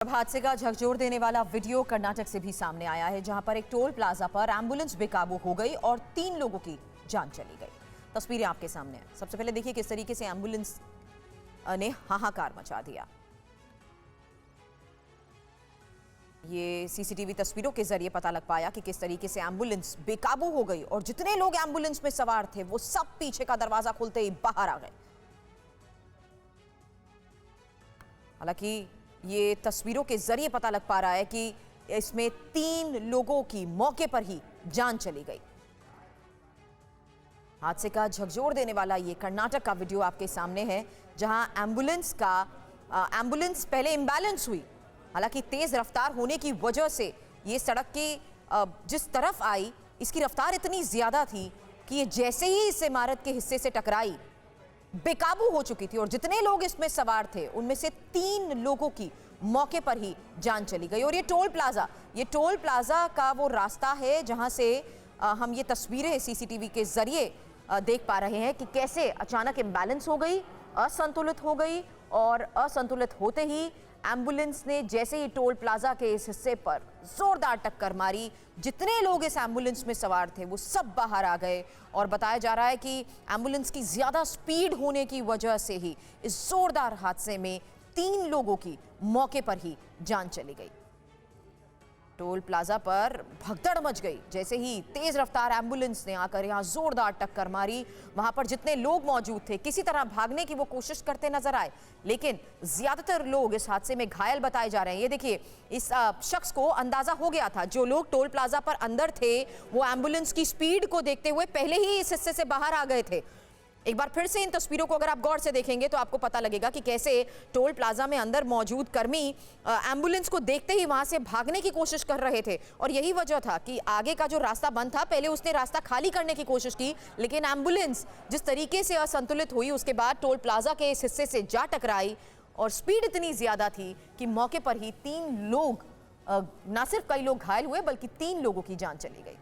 हादसे का झकझोर देने वाला वीडियो कर्नाटक से भी सामने आया है, जहां पर एक टोल प्लाजा पर एम्बुलेंस बेकाबू हो गई और 3 लोगों की जान चली गई। तस्वीरें आपके सामने हैं। सबसे पहले देखिए किस तरीके से एम्बुलेंस ने हाहाकार मचा दिया। ये सीसीटीवी तस्वीरों के जरिए पता लग पाया कि किस तरीके से एम्बुलेंस बेकाबू हो गई और जितने लोग एम्बुलेंस में सवार थे वो सब पीछे का दरवाजा खुलते ही बाहर आ गए। हालांकि ये तस्वीरों के जरिए पता लग पा रहा है कि इसमें 3 लोगों की मौके पर ही जान चली गई। हादसे का झकझोर देने वाला ये कर्नाटक का वीडियो आपके सामने है, जहां एम्बुलेंस पहले इंबैलेंस हुई। हालांकि तेज रफ्तार होने की वजह से ये सड़क की जिस तरफ आई, इसकी रफ्तार इतनी ज्यादा थी कि ये जैसे ही इस इमारत के हिस्से से टकराई बेकाबू हो चुकी थी और जितने लोग इसमें सवार थे उनमें से 3 लोगों की मौके पर ही जान चली गई। और ये टोल प्लाजा का वो रास्ता है जहां से हम ये तस्वीरें सीसीटीवी के जरिए देख पा रहे हैं कि कैसे अचानक इम्बैलेंस हो गई, असंतुलित हो गई और असंतुलित होते ही एम्बुलेंस ने जैसे ही टोल प्लाजा के इस हिस्से पर जोरदार टक्कर मारी, जितने लोग इस एम्बुलेंस में सवार थे वो सब बाहर आ गए। और बताया जा रहा है कि एम्बुलेंस की ज्यादा स्पीड होने की वजह से ही इस जोरदार हादसे में 3 लोगों की मौके पर ही जान चली गई। टोल प्लाजा पर भगदड़ मच गई जैसे ही तेज रफ्तार एम्बुलेंस ने आकर यहां जोरदार टक्कर मारी। वहां पर जितने लोग मौजूद थे किसी तरह भागने की वो कोशिश करते नजर आए, लेकिन ज्यादातर लोग इस हादसे में घायल बताए जा रहे हैं। ये देखिए, इस शख्स को अंदाजा हो गया था, जो लोग टोल प्लाजा पर अंदर थे वो एम्बुलेंस की स्पीड को देखते हुए पहले ही इस हिस्से से बाहर आ गए थे। एक बार फिर से इन तस्वीरों को अगर आप गौर से देखेंगे तो आपको पता लगेगा कि कैसे टोल प्लाजा में अंदर मौजूद कर्मी एम्बुलेंस को देखते ही वहां से भागने की कोशिश कर रहे थे। और यही वजह था कि आगे का जो रास्ता बंद था, पहले उसने रास्ता खाली करने की कोशिश की, लेकिन एम्बुलेंस जिस तरीके से असंतुलित हुई उसके बाद टोल प्लाजा के इस हिस्से से जा टकराई और स्पीड इतनी ज्यादा थी कि मौके पर ही 3 लोग, ना सिर्फ कई लोग घायल हुए बल्कि 3 लोगों की जान चली गई।